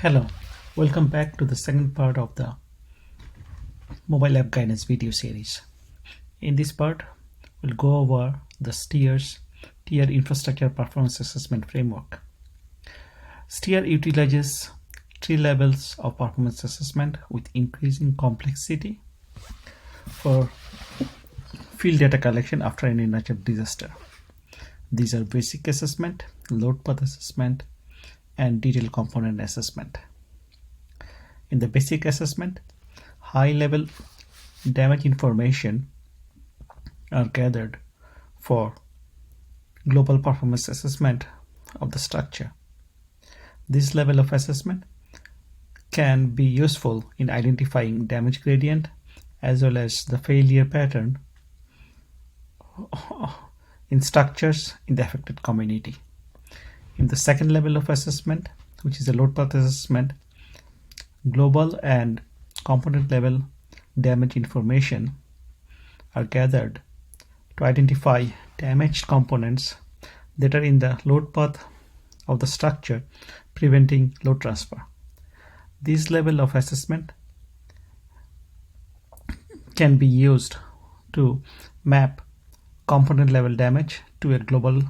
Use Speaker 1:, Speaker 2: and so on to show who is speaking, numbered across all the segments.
Speaker 1: Hello, welcome back to the second part of the mobile app guidance video series. In this part, we'll go over the StEER's Tier Infrastructure Performance Assessment Framework. StEER utilizes three levels of performance assessment with increasing complexity for field data collection after any natural disaster. These are basic assessment, load path assessment, and detailed component assessment. In the basic assessment, high-level damage information are gathered for global performance assessment of the structure. This level of assessment can be useful in identifying damage gradient as well as the failure pattern in structures in the affected community. In the second level of assessment, which is a load path assessment, global and component level damage information are gathered to identify damaged components that are in the load path of the structure, preventing load transfer. This level of assessment can be used to map component level damage to a global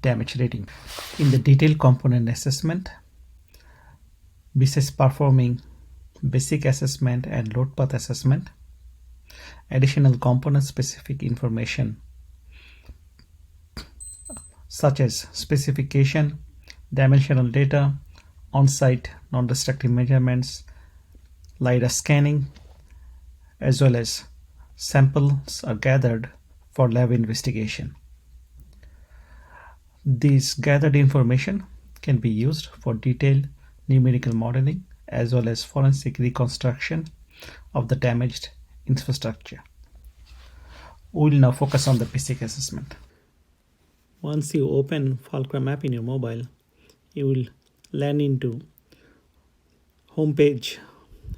Speaker 1: damage rating. In the detailed component assessment, besides performing basic assessment and load path assessment, additional component specific information such as specification, dimensional data, on-site non-destructive measurements, LiDAR scanning, as well as samples are gathered for lab investigation. This gathered information can be used for detailed numerical modeling as well as forensic reconstruction of the damaged infrastructure. We will now focus on the basic assessment. Once you open Fulcrum app in your mobile, you will land into homepage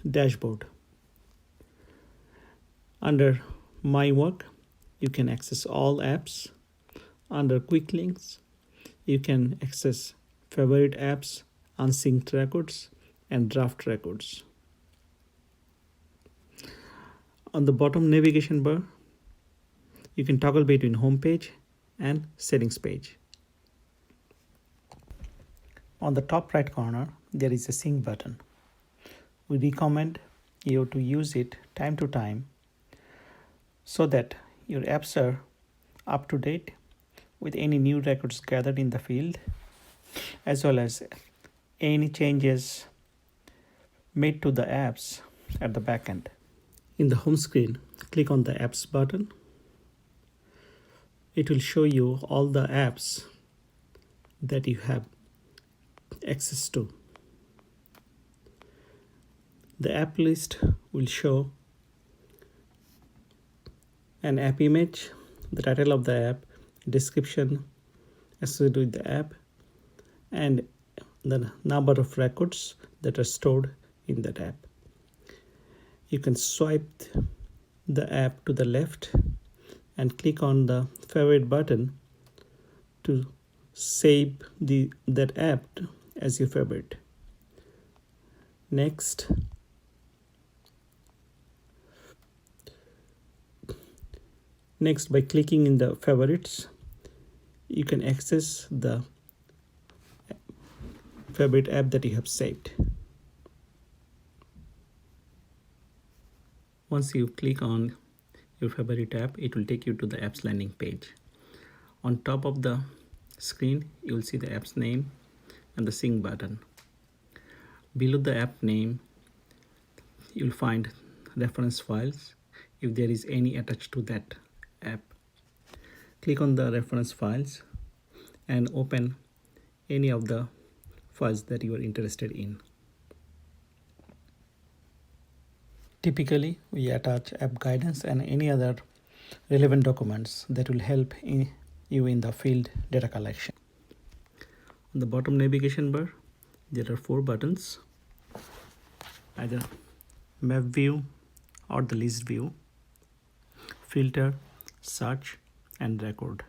Speaker 1: dashboard. Under My Work, you can access all apps. Under Quick Links, you can access favorite apps, unsynced records, and draft records. On the bottom navigation bar, you can toggle between home page and settings page. On the top right corner, there is a sync button. We recommend you to use it time to time so that your apps are up to date with any new records gathered in the field, as well as any changes made to the apps at the back end. In the home screen, click on the apps button. It will show you all the apps that you have access to. The app list will show an app image, the title of the app, description associated with the app, and the number of records that are stored in that app. You can swipe the app to the left and click on the favorite button to save that app as your favorite. Next, by clicking in the favorites, you can access the favorite app that you have saved. Once you click on your favorite app, it will take you to the app's landing page. On top of the screen, you will see the app's name and the sync button. Below the app name, you will find reference files if there is any attached to that app. Click on the reference files and open any of the files that you are interested in. Typically, we attach app guidance and any other relevant documents that will help you in the field data collection. On the bottom navigation bar, there are 4 buttons, either map view or the list view, filter, search, and record.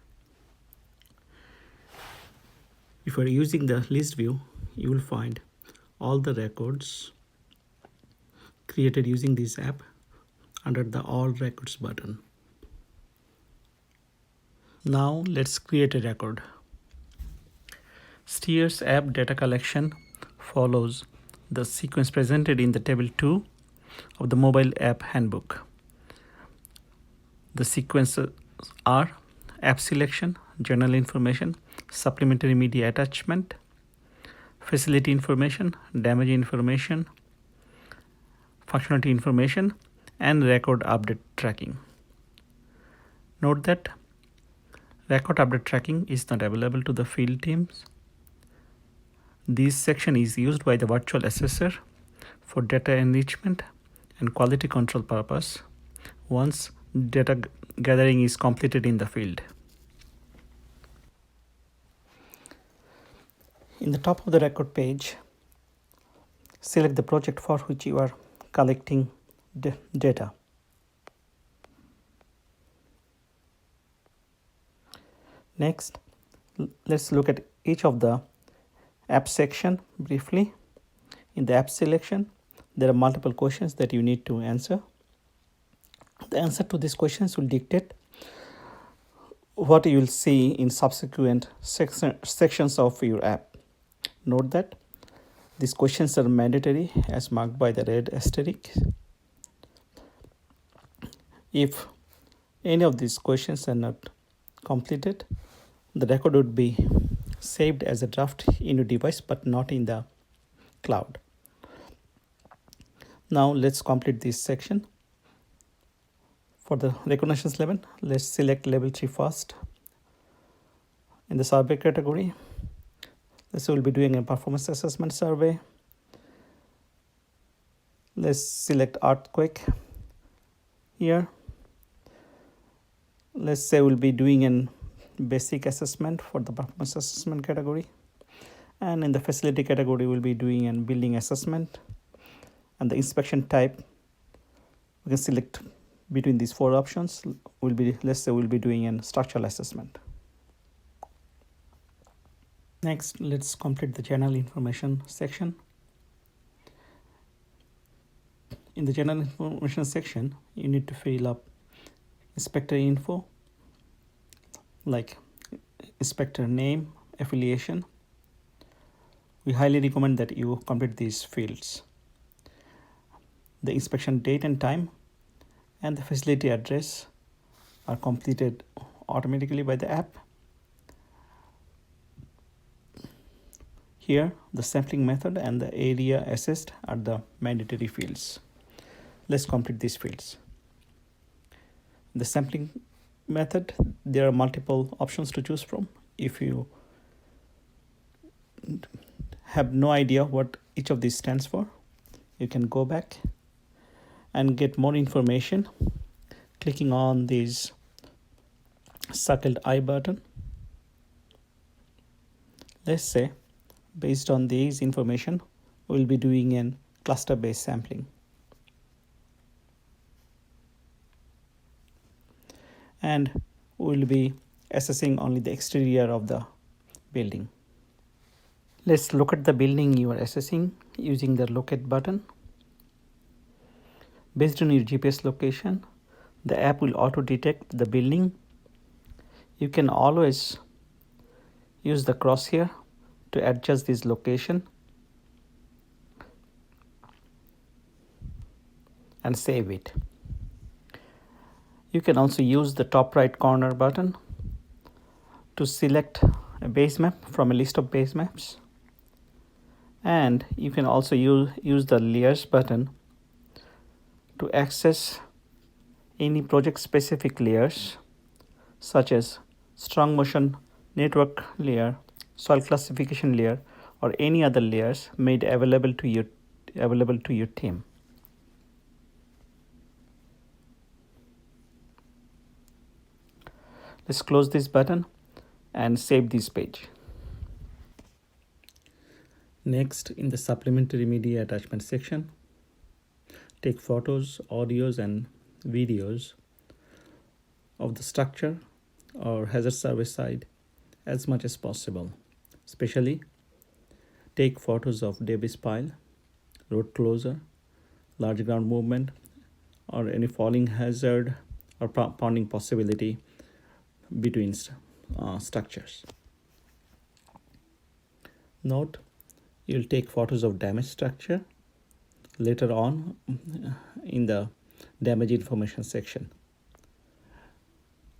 Speaker 1: If you are using the list view, you will find all the records created using this app under the All Records button. Now let's create a record. StEER's app data collection follows the sequence presented in the table 2 of the mobile app handbook. The sequences are app selection, general information, supplementary media attachment, facility information, damage information, functionality information, and record update tracking. Note that record update tracking is not available to the field teams. This section is used by the virtual assessor for data enrichment and quality control purpose once data gathering is completed in the field. In the top of the record page, select the project for which you are collecting data. Next, let's look at each of the app section briefly. In the app selection, there are multiple questions that you need to answer. The answer to these questions will dictate what you will see in subsequent sections of your app. Note that these questions are mandatory as marked by the red asterisk. If any of these questions are not completed, the record would be saved as a draft in your device but not in the cloud. Now let's complete this section. For the recognitions level, let's select level 3 first. In the survey category, this will be doing a performance assessment survey. Let's select earthquake here. Let's say we'll be doing a basic assessment for the performance assessment category. And in the facility category, we'll be doing a building assessment. And the inspection type, we can select between these 4 options. Let's say we'll be doing a structural assessment. Next, let's complete the general information section. In the general information section, you need to fill up inspector info like inspector name, affiliation. We highly recommend that you complete these fields. The inspection date and time and the facility address are completed automatically by the app. Here, the sampling method and the area assessed are the mandatory fields. Let's complete these fields. The sampling method, there are multiple options to choose from. If you have no idea what each of these stands for, you can go back and get more information clicking on this circled I button. Let's say based on these information, we'll be doing a cluster-based sampling. And we'll be assessing only the exterior of the building. Let's look at the building you are assessing using the locate button. Based on your GPS location, the app will auto-detect the building. You can always use the crosshair to adjust this location and save it. You can also use the top right corner button to select a base map from a list of base maps. And you can also use the layers button to access any project specific layers such as strong motion network layer, soil classification layer, or any other layers made available to your team. Let's close this button and save this page. Next, in the supplementary media attachment section, take photos, audios, and videos of the structure or hazard survey site as much as possible, especially Take photos of debris pile, road closure, large ground movement, or any falling hazard or ponding possibility between structures. Note, you'll take photos of damaged structure later on in the damage information section.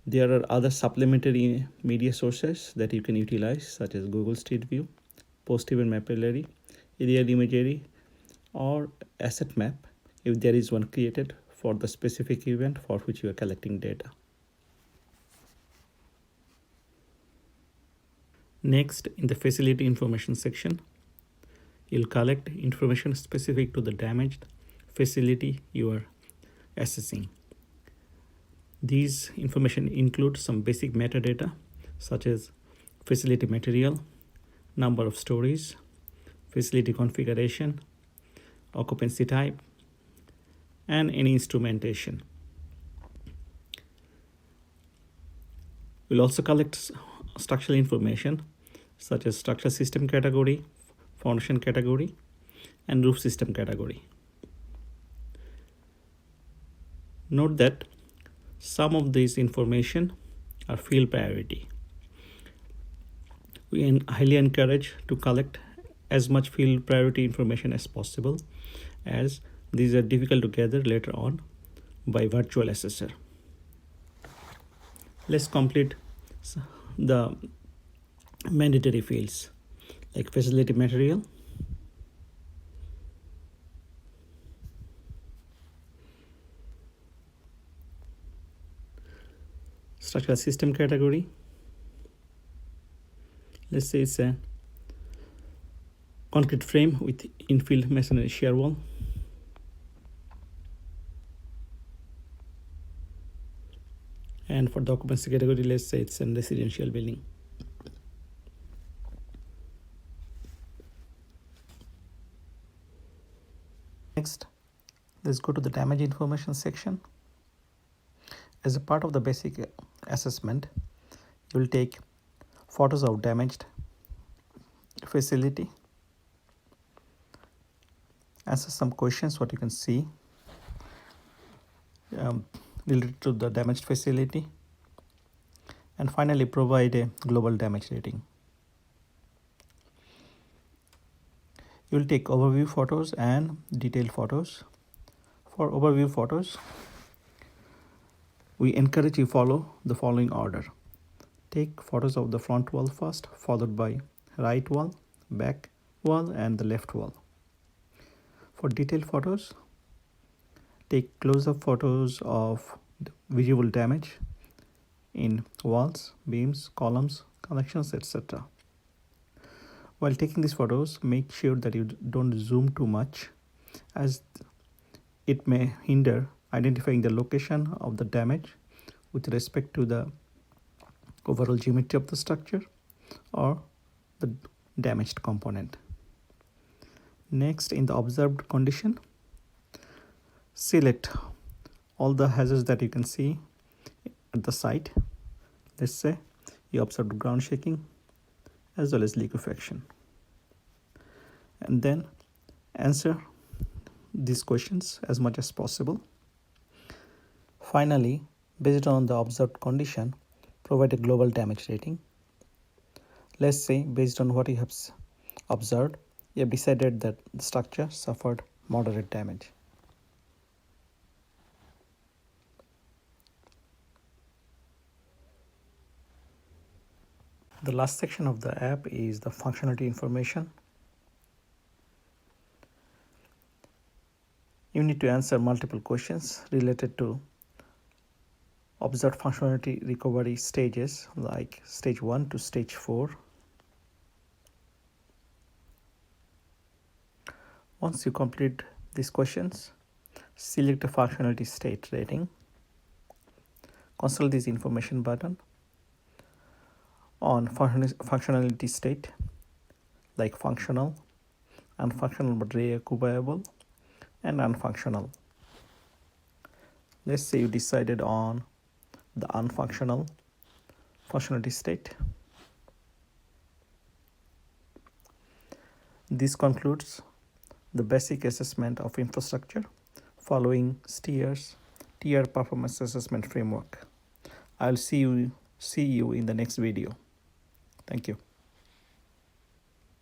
Speaker 1: There are other supplementary media sources that you can utilize, such as Google Street View, post-event mapillary, aerial imagery, or asset map if there is one created for the specific event for which you are collecting data. Next, in the facility information section, you'll collect information specific to the damaged facility you are assessing. These information include some basic metadata such as facility material, number of stories, facility configuration, occupancy type, and any instrumentation. We'll also collect structural information such as structural system category, foundation category, and roof system category. Note that some of these information are field priority. We highly encourage to collect as much field priority information as possible, as these are difficult to gather later on by virtual assessor. Let's complete the mandatory fields like facility material, structural system category. Let's say it's a concrete frame with infill masonry shear wall. And for the occupancy category, let's say it's a residential building. Next, let's go to the damage information section. As a part of the basic assessment, you will take photos of damaged facility, answer some questions what you can see related to the damaged facility, and finally provide a global damage rating. You will take overview photos and detailed photos. For overview photos, we encourage you follow the following order. Take photos of the front wall first, followed by right wall, back wall, and the left wall. For detailed photos, take close-up photos of visual damage in walls, beams, columns, connections, etc. While taking these photos, make sure that you don't zoom too much, as it may hinder identifying the location of the damage with respect to the overall geometry of the structure or the damaged component. Next, in the observed condition, select all the hazards that you can see at the site. Let's say you observed ground shaking as well as liquefaction, and then answer these questions as much as possible. Finally, based on the observed condition, provide a global damage rating. Let's say based on what you have observed, you have decided that the structure suffered moderate damage. The last section of the app is the functionality information. You need to answer multiple questions related to observed functionality recovery stages, like stage 1 to stage 4. Once you complete these questions, select the functionality state rating. Consult this information button on functionality state, like functional, unfunctional but reoccupable, and unfunctional. Let's say you decided on the unfunctional functionality state. This concludes the basic assessment of infrastructure following StEER's Tier Performance Assessment Framework. I'll see you in the next video. Thank you.